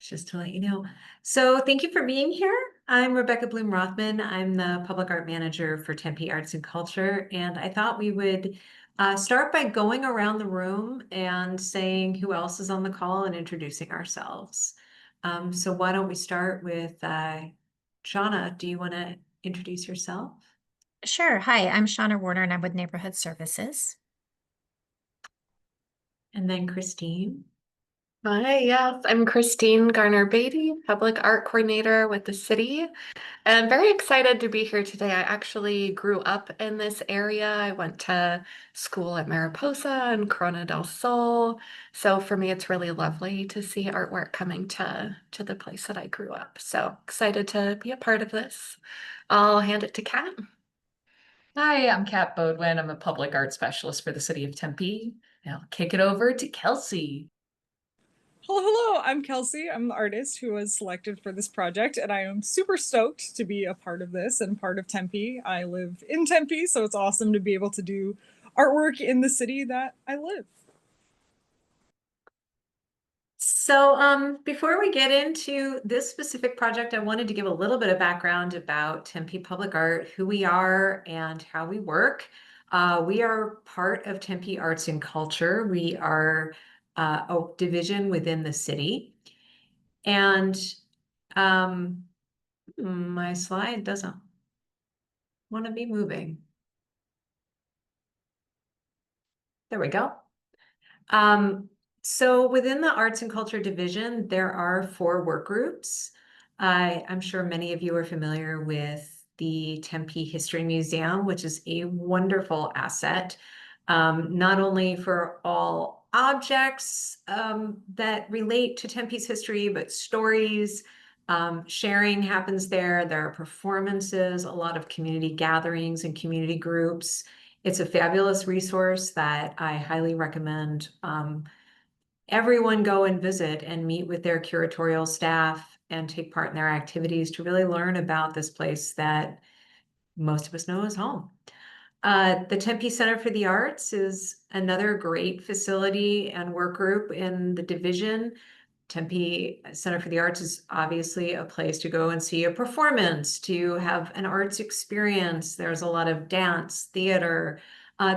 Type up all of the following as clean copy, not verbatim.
just to let you know. So thank you for being here. I'm Rebecca Bloom Rothman. I'm the Public Art Manager for Tempe Arts and Culture, and I thought we would start by going around the room and saying who else is on the call and introducing ourselves. So why don't we start with Shauna? Do you want to introduce yourself? Sure. Hi, I'm Shauna Warner and I'm with Neighborhood Services. And then Christine. Hi, yes, I'm Christine Garner-Beatty, Public Art Coordinator with the city. And I'm very excited to be here today. I actually grew up in this area. I went to school at Mariposa and Corona del Sol. So for me, it's really lovely to see artwork coming to the place that I grew up. So excited to be a part of this. I'll hand it to Kat. Hi, I'm Kat Bodwin. I'm a public art specialist for the city of Tempe. Now I'll kick it over to Kelsey. Hello, I'm Kelsey. I'm the artist who was selected for this project, and I am super stoked to be a part of this and part of Tempe. I live in Tempe, so it's awesome to be able to do artwork in the city that I live. So before we get into this specific project, I wanted to give a little bit of background about Tempe Public Art, who we are and how we work. We are part of Tempe Arts and Culture. We are a division within the city. And my slide doesn't want to be moving. There we go. So within the Arts and Culture Division, there are 4 work groups. I'm sure many of you are familiar with the Tempe History Museum, which is a wonderful asset, not only for all objects that relate to Tempe's history, but stories. Sharing happens there. There are performances, a lot of community gatherings and community groups. It's a fabulous resource that I highly recommend everyone go and visit and meet with their curatorial staff and take part in their activities to really learn about this place that most of us know as home. The Tempe Center for the Arts is another great facility and work group in the division. Tempe Center for the Arts is obviously a place to go and see a performance, to have an arts experience. There's a lot of dance, theater.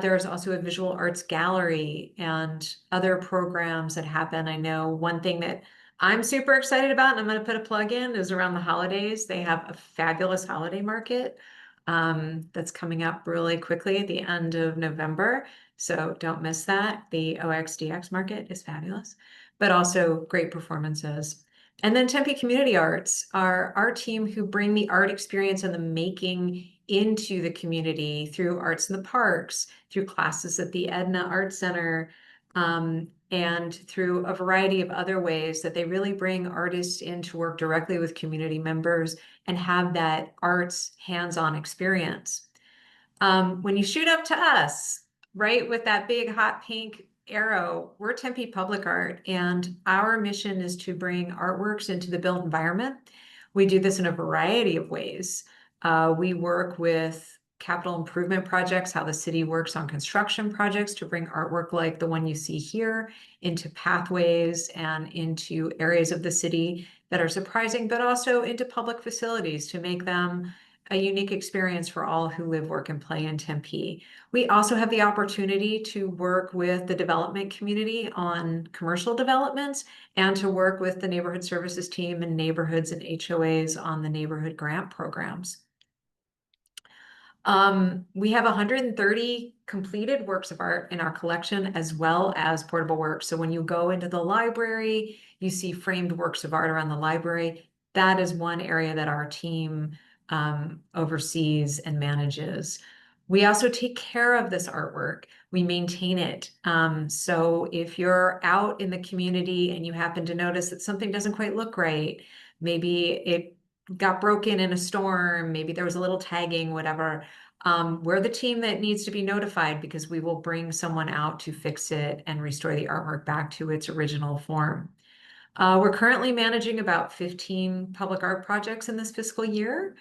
There's also a visual arts gallery and other programs that happen. I know one thing that I'm super excited about, and I'm going to put a plug in, is around the holidays. They have a fabulous holiday market that's coming up really quickly at the end of November. So don't miss that. The OXDX market is fabulous, but also great performances. And then Tempe Community Arts are our team who bring the art experience and the making into the community through arts in the parks, through classes at the Edna Art Center, and through a variety of other ways that they really bring artists in to work directly with community members and have that arts hands-on experience. When you shoot up to us, right, with that big hot pink arrow, we're Tempe Public Art, and our mission is to bring artworks into the built environment. We do this in a variety of ways. We work with capital improvement projects, how the city works on construction projects to bring artwork like the one you see here into pathways and into areas of the city that are surprising, but also into public facilities to make them a unique experience for all who live, work, and play in Tempe. We also have the opportunity to work with the development community on commercial developments and to work with the neighborhood services team and neighborhoods and HOAs on the neighborhood grant programs. We have 130 completed works of art in our collection as well as portable works. So when you go into the library, you see framed works of art around the library. That is one area that our team oversees and manages. We also take care of this artwork. We maintain it. So if you're out in the community and you happen to notice that something doesn't quite look right, maybe it got broken in a storm, maybe there was a little tagging, whatever, we're the team that needs to be notified because we will bring someone out to fix it and restore the artwork back to its original form. We're currently managing about 15 public art projects in this fiscal year.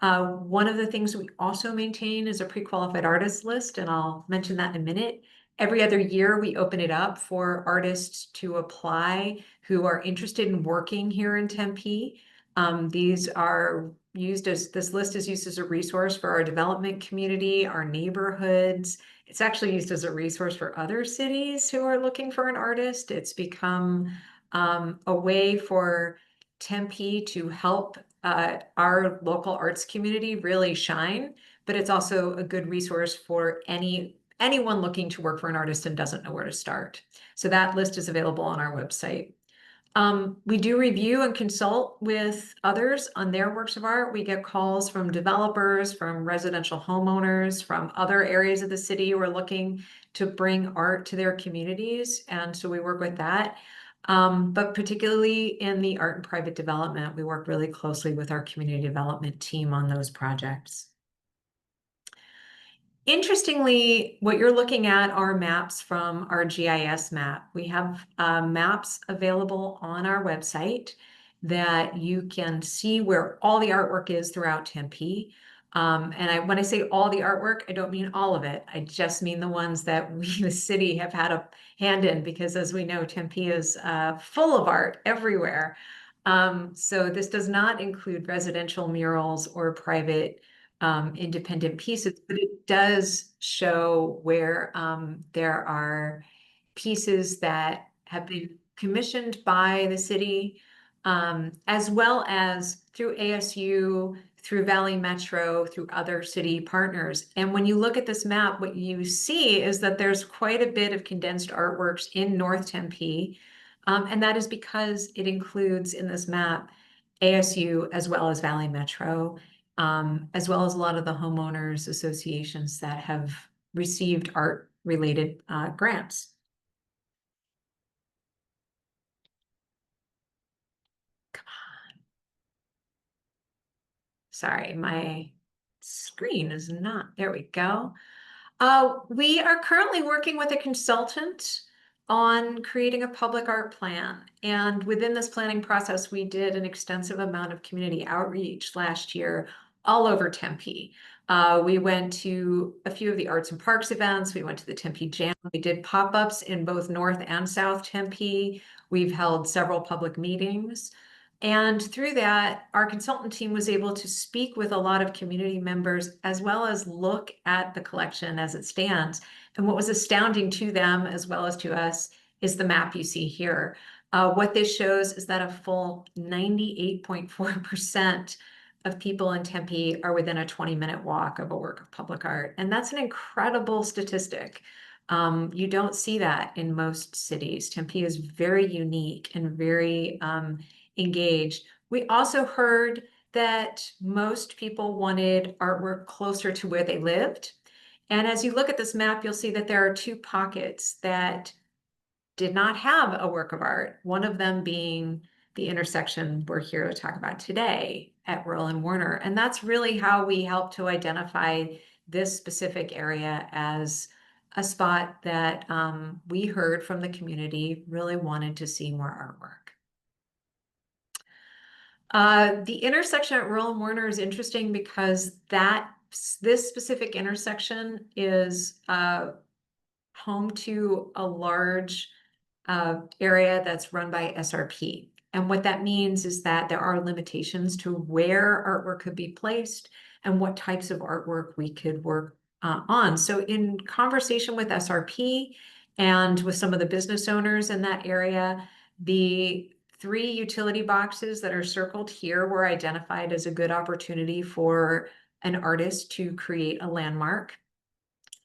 One of the things we also maintain is a pre-qualified artist list, and I'll mention that in a minute. Every other year, we open it up for artists to apply who are interested in working here in Tempe. These are used as, this list is used as a resource for our development community, our neighborhoods. It's actually used as a resource for other cities who are looking for an artist. It's become a way for Tempe to help our local arts community really shine, but it's also a good resource for anyone looking to work for an artist and doesn't know where to start. So that list is available on our website. We do review and consult with others on their works of art. We get calls from developers, from residential homeowners, from other areas of the city who are looking to bring art to their communities. And so we work with that. But particularly in the art and private development, we work really closely with our community development team on those projects. Interestingly, what you're looking at are maps from our GIS map. We have maps available on our website that you can see where all the artwork is throughout Tempe. When I say all the artwork, I don't mean all of it. I just mean the ones that we, the city, have had a hand in, because as we know, Tempe is full of art everywhere. So this does not include residential murals or private independent pieces, but it does show where there are pieces that have been commissioned by the city, as well as through ASU, through Valley Metro, through other city partners. And when you look at this map, what you see is that there's quite a bit of condensed artworks in North Tempe. And that is because it includes in this map ASU as well as Valley Metro, as well as a lot of the homeowners associations that have received art-related grants. Come on. Sorry, my screen is not, there we go. We are currently working with a consultant on creating a public art plan. And within this planning process, we did an extensive amount of community outreach last year all over Tempe. We went to a few of the Arts and Parks events. We went to the Tempe Jam. We did pop-ups in both North and South Tempe. We've held several public meetings. And through that, our consultant team was able to speak with a lot of community members, as well as look at the collection as it stands. And what was astounding to them, as well as to us, is the map you see here. What this shows is that a full 98.4% of people in Tempe are within a 20-minute walk of a work of public art. And that's an incredible statistic. You don't see that in most cities. Tempe is very unique and very engaged. We also heard that most people wanted artwork closer to where they lived. And as you look at this map, you'll see that there are two pockets that did not have a work of art, one of them being the intersection we're here to talk about today at Mural and Warner. And that's really how we help to identify this specific area as a spot that we heard from the community really wanted to see more artwork. The intersection at Mural and Warner is interesting because this specific intersection is home to a large area that's run by SRP. And what that means is that there are limitations to where artwork could be placed and what types of artwork we could work on. So in conversation with SRP and with some of the business owners in that area, the 3 utility boxes that are circled here were identified as a good opportunity for an artist to create a landmark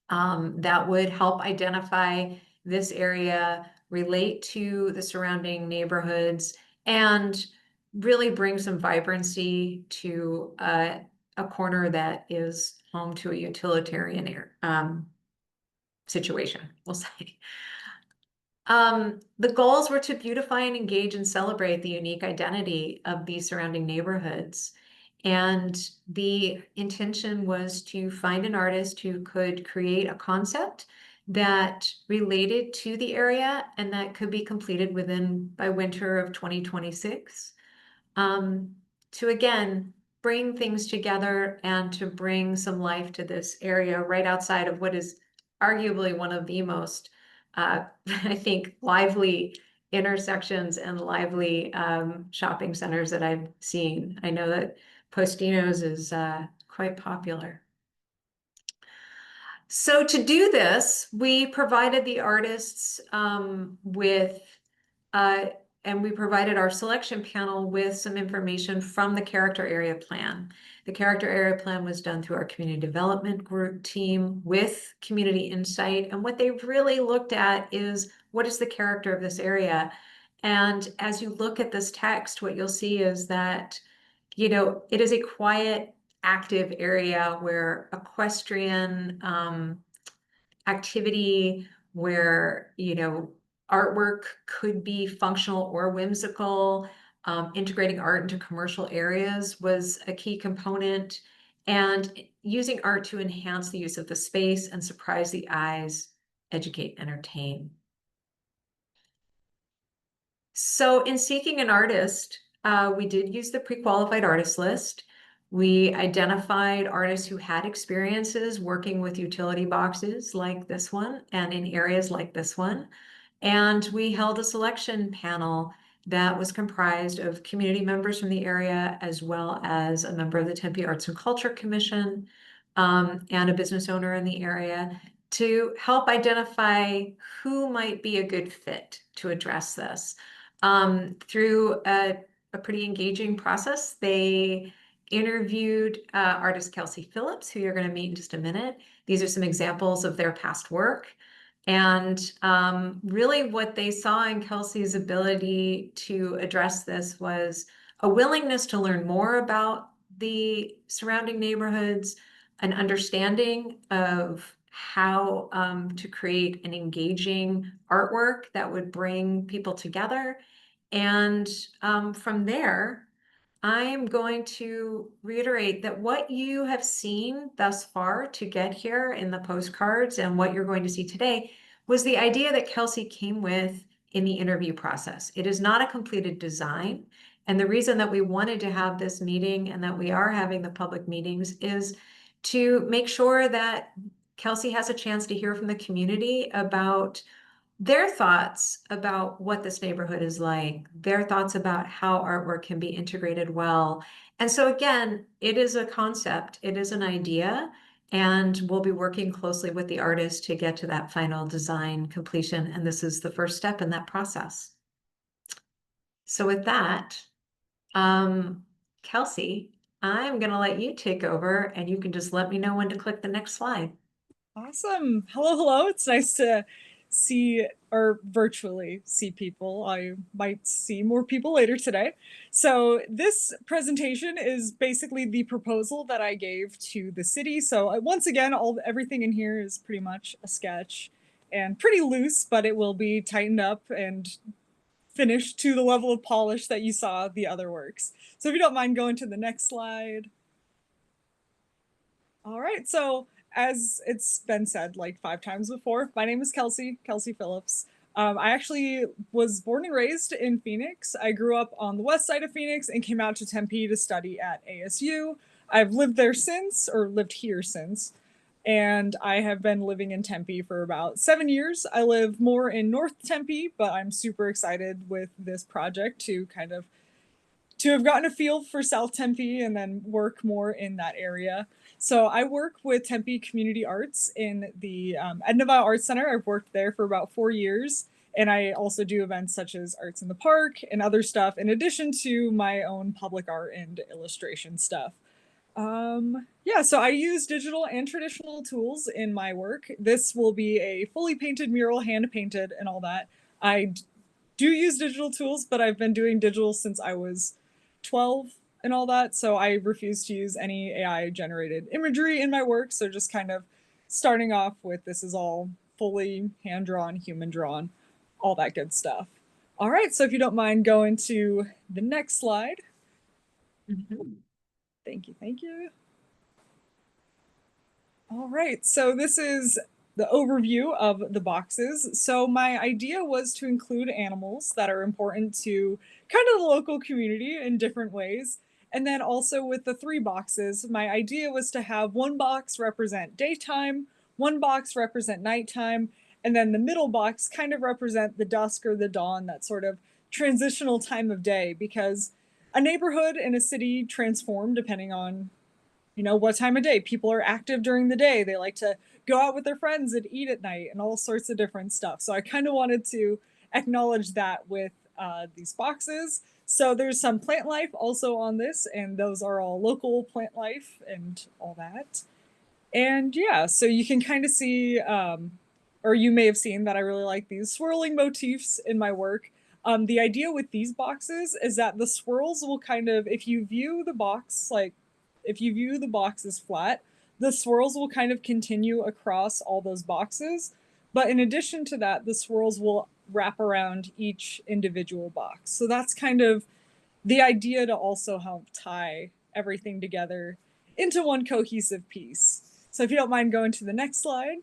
that would help identify this area, relate to the surrounding neighborhoods, and really bring some vibrancy to a corner that is home to a utilitarian situation, we'll say. The goals were to beautify and engage and celebrate the unique identity of these surrounding neighborhoods. And the intention was to find an artist who could create a concept that related to the area and that could be completed by winter of 2026. To again, bring things together and to bring some life to this area right outside of what is arguably one of the most, I think, lively intersections and lively shopping centers that I've seen. I know that Postino's is quite popular. So to do this, we provided the artists with, and we provided our selection panel with some information from the character area plan. The character area plan was done through our community development group team with community insight. And what they really looked at is, what is the character of this area? And as you look at this text, what you'll see is that, you know, it is a quiet, active area where equestrian activity, where, you know, artwork could be functional or whimsical. Integrating art into commercial areas was a key component, and using art to enhance the use of the space and surprise the eyes, educate, entertain. So in seeking an artist, we did use the pre-qualified artist list. We identified artists who had experiences working with utility boxes like this one and in areas like this one. And we held a selection panel that was comprised of community members from the area, as well as a member of the Tempe Arts and Culture Commission, and a business owner in the area, to help identify who might be a good fit to address this. Through a pretty engaging process, they interviewed artist Kelsey Phillips, who you're going to meet in just a minute. These are some examples of their past work. And really what they saw in Kelsey's ability to address this was a willingness to learn more about the surrounding neighborhoods, an understanding of how to create an engaging artwork that would bring people together. And from there, I am going to reiterate that what you have seen thus far to get here in the postcards and what you're going to see today was the idea that Kelsey came with in the interview process. It is not a completed design. And the reason that we wanted to have this meeting and that we are having the public meetings is to make sure that Kelsey has a chance to hear from the community about their thoughts about what this neighborhood is like, their thoughts about how artwork can be integrated well. And so again, it is a concept, it is an idea, and we'll be working closely with the artist to get to that final design completion. And this is the first step in that process. So with that, Kelsey, I'm gonna let you take over and you can just let me know when to click the next slide. Awesome. Hello, hello. It's nice to see or virtually see people. I might see more people later today. So this presentation is basically the proposal that I gave to the city. So once again, everything in here is pretty much a sketch and pretty loose, but it will be tightened up and finished to the level of polish that you saw the other works. So if you don't mind going to the next slide. All right, so as it's been said like 5 times before, my name is Kelsey Phillips. I actually was born and raised in Phoenix. I grew up on the west side of Phoenix and came out to Tempe to study at ASU. I've lived there since, or lived here since, and I have been living in Tempe for about 7 years. I live more in North Tempe, but I'm super excited with this project to have gotten a feel for South Tempe and then work more in that area. So I work with Tempe Community Arts in the Edna Arts Center. I've worked there for about 4 years. And I also do events such as Arts in the Park and other stuff, in addition to my own public art and illustration stuff. Yeah, so I use digital and traditional tools in my work. This will be a fully painted mural, hand painted and all that. I do use digital tools, but I've been doing digital since I was 12 and all that. So I refuse to use any AI generated imagery in my work. So just kind of starting off with, this is all fully hand drawn, human drawn, all that good stuff. All right, so if you don't mind going to the next slide. Thank you, thank you. All right, so this is the overview of the boxes. So my idea was to include animals that are important to kind of the local community in different ways. And then also with the 3 boxes, my idea was to have 1 box represent daytime, one box represent nighttime, and then the middle box kind of represent the dusk or the dawn, that sort of transitional time of day, because a neighborhood in a city transform depending on, you know, what time of day. People are active during the day. They like to go out with their friends and eat at night and all sorts of different stuff. So I kind of wanted to acknowledge that with these boxes. So there's some plant life also on this, and those are all local plant life and all that. And yeah, so you can kind of see, or you may have seen that I really like these swirling motifs in my work. The idea with these boxes is that the swirls will kind of, if you view the box, like if you view the box as flat, the swirls will kind of continue across all those boxes. But in addition to that, the swirls will wrap around each individual box. So that's kind of the idea to also help tie everything together into one cohesive piece. So if you don't mind going to the next slide.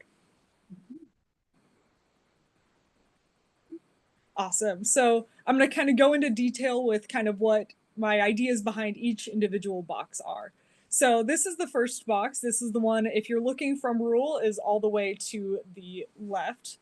Awesome. So I'm going to kind of go into detail with kind of what my ideas behind each individual box are. So this is the first box. This is the one, if you're looking from Mural, is all the way to the left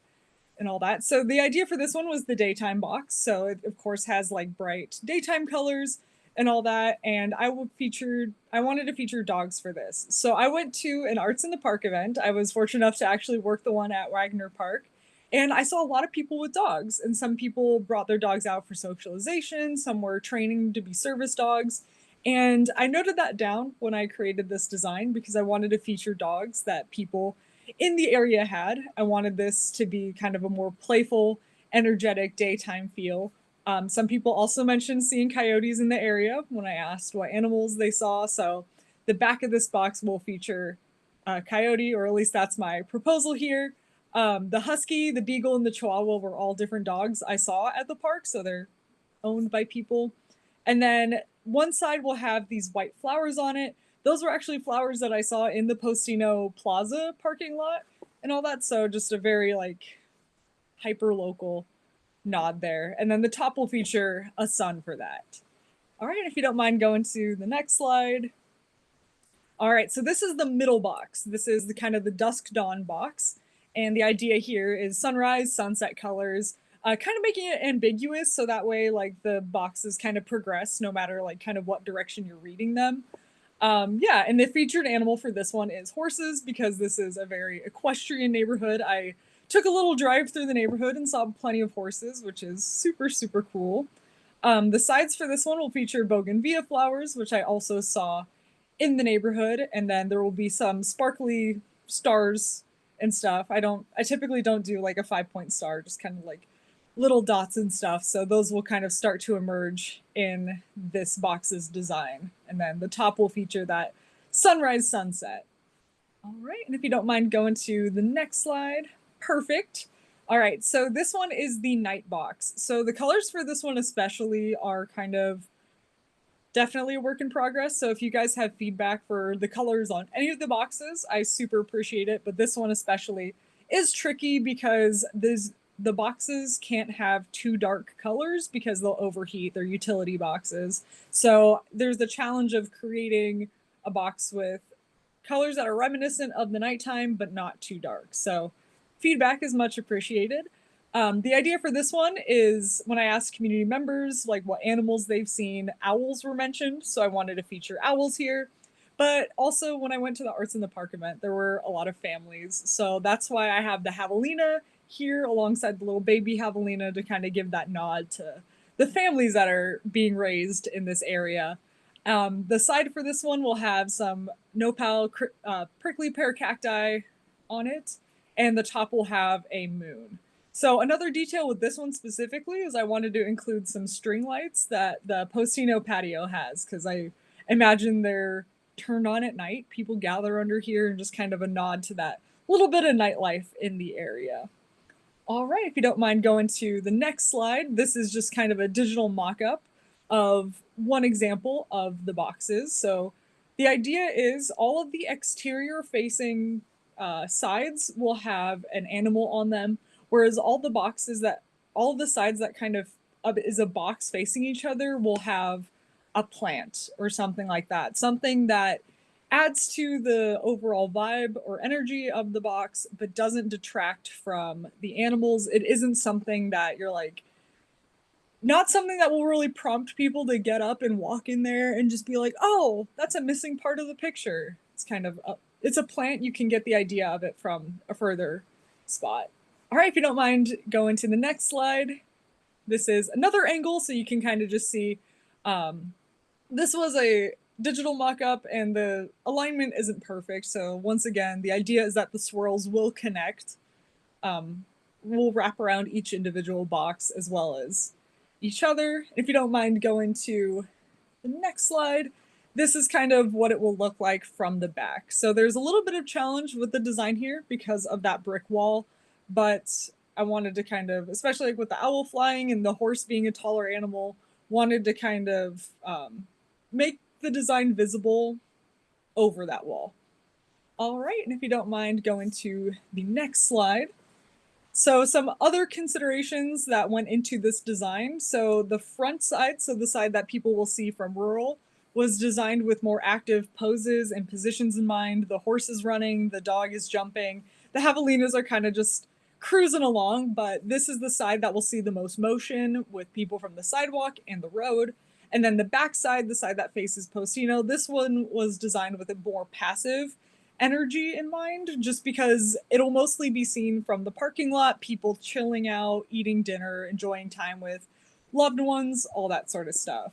and all that. So the idea for this one was the daytime box. So it of course has like bright daytime colors and all that. And I wanted to feature dogs for this. So I went to an Arts in the Park event. I was fortunate enough to actually work the one at Wagner Park. And I saw a lot of people with dogs, and some people brought their dogs out for socialization. Some were training to be service dogs. And I noted that down when I created this design because I wanted to feature dogs that people in the area had. I wanted this to be kind of a more playful, energetic daytime feel. Some people also mentioned seeing coyotes in the area when I asked what animals they saw. So the back of this box will feature a coyote, or at least that's my proposal here. The husky, the beagle, and the chihuahua were all different dogs I saw at the park, so they're owned by people. And then one side will have these white flowers on it. Those were actually flowers that I saw in the Postino Plaza parking lot and all that. So just a very like hyper local nod there. And then the top will feature a sun for that. All right, if you don't mind going to the next slide. All right, so this is the middle box. This is the kind of the dusk dawn box. And the idea here is sunrise, sunset colors, kind of making it ambiguous so that way like the boxes kind of progress no matter like kind of what direction you're reading them. Yeah, and the featured animal for this one is horses because this is a very equestrian neighborhood. I took a little drive through the neighborhood and saw plenty of horses, which is super, super cool. The sides for this one will feature bougainvillea flowers, which I also saw in the neighborhood, and then there will be some sparkly stars and stuff. I typically don't do like a 5-point star, just kind of like little dots and stuff. So those will kind of start to emerge in this box's design. And then the top will feature that sunrise sunset. All right, and if you don't mind going to the next slide. Perfect. All right, so this one is the night box. So the colors for this one especially are kind of definitely a work in progress. So if you guys have feedback for the colors on any of the boxes, I super appreciate it. But this one especially is tricky because the boxes can't have too dark colors because they'll overheat. They're utility boxes. So there's the challenge of creating a box with colors that are reminiscent of the nighttime, but not too dark. So feedback is much appreciated. The idea for this one is when I asked community members like what animals they've seen, owls were mentioned. So I wanted to feature owls here. But also when I went to the Arts in the Park event, there were a lot of families. So that's why I have the javelina here alongside the little baby javelina to kind of give that nod to the families that are being raised in this area. The side for this one will have some nopal prickly pear cacti on it, and the top will have a moon. So another detail with this one specifically is I wanted to include some string lights that the Postino patio has, because I imagine they're turned on at night. People gather under here, and just kind of a nod to that little bit of nightlife in the area. All right, if you don't mind going to the next slide, this is just kind of a digital mock-up of one example of the boxes. So the idea is all of the exterior facing sides will have an animal on them, whereas all of the sides that kind of is a box facing each other will have a plant or something like that. Something that adds to the overall vibe or energy of the box, but doesn't detract from the animals. It isn't something that you're like, not something that will really prompt people to get up and walk in there and just be like, oh, that's a missing part of the picture. It's kind of it's a plant. You can get the idea of it from a further spot. All right, if you don't mind going to the next slide. This is another angle, so you can kind of just see. This was a digital mock-up and the alignment isn't perfect. So once again, the idea is that the swirls will connect, will wrap around each individual box as well as each other. If you don't mind going to the next slide, this is kind of what it will look like from the back. So there's a little bit of challenge with the design here because of that brick wall, but I wanted to kind of, especially like with the owl flying and the horse being a taller animal, wanted to kind of make the design visible over that wall. All right, and if you don't mind going to the next slide. So some other considerations that went into this design. So the front side, so the side that people will see from Mural, was designed with more active poses and positions in mind. The horse is running, the dog is jumping. The javelinas are kind of just cruising along, but this is the side that will see the most motion with people from the sidewalk and the road. And then the back side, the side that faces Postino, this one was designed with a more passive energy in mind, just because it'll mostly be seen from the parking lot, people chilling out, eating dinner, enjoying time with loved ones, all that sort of stuff.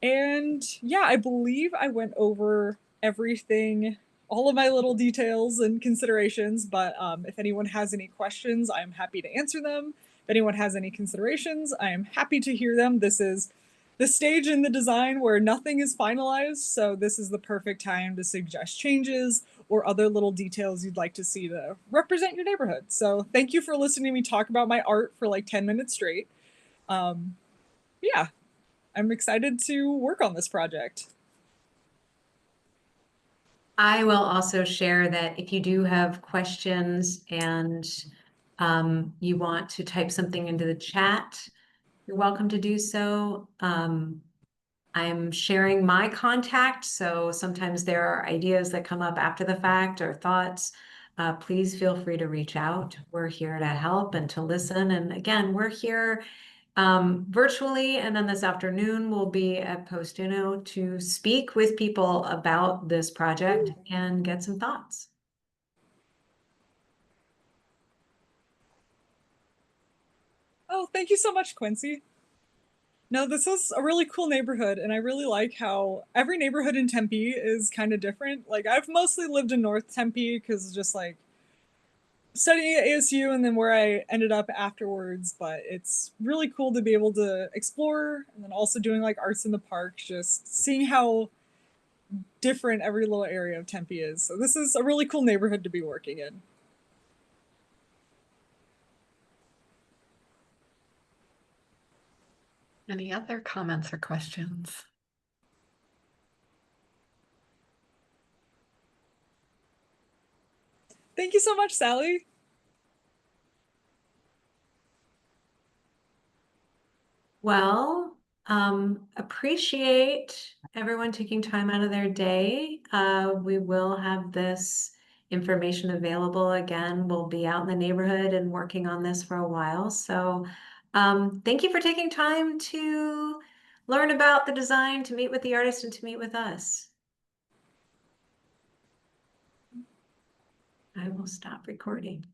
And yeah, I believe I went over everything, all of my little details and considerations, but if anyone has any questions, I'm happy to answer them. If anyone has any considerations, I am happy to hear them. This is the stage in the design where nothing is finalized, so this is the perfect time to suggest changes or other little details you'd like to see to represent your neighborhood. So thank you for listening to me talk about my art for like 10 minutes straight. Yeah, I'm excited to work on this project. I will also share that if you do have questions and you want to type something into the chat, you're welcome to do so. I'm sharing my contact, so sometimes there are ideas that come up after the fact or thoughts. Please feel free to reach out. We're here to help and to listen. And again, we're here virtually, and then this afternoon we'll be at Postino to speak with people about this project and get some thoughts. Oh, thank you so much, Quincy. No, this is a really cool neighborhood, and I really like how every neighborhood in Tempe is kind of different. Like, I've mostly lived in North Tempe because just like studying at ASU and then where I ended up afterwards, but it's really cool to be able to explore and then also doing like arts in the park, just seeing how different every little area of Tempe is. So this is a really cool neighborhood to be working in. Any other comments or questions? Thank you so much, Sally. Well, appreciate everyone taking time out of their day. We will have this information available again. We'll be out in the neighborhood and working on this for a while. So thank you for taking time to learn about the design, to meet with the artist, and to meet with us. I will stop recording.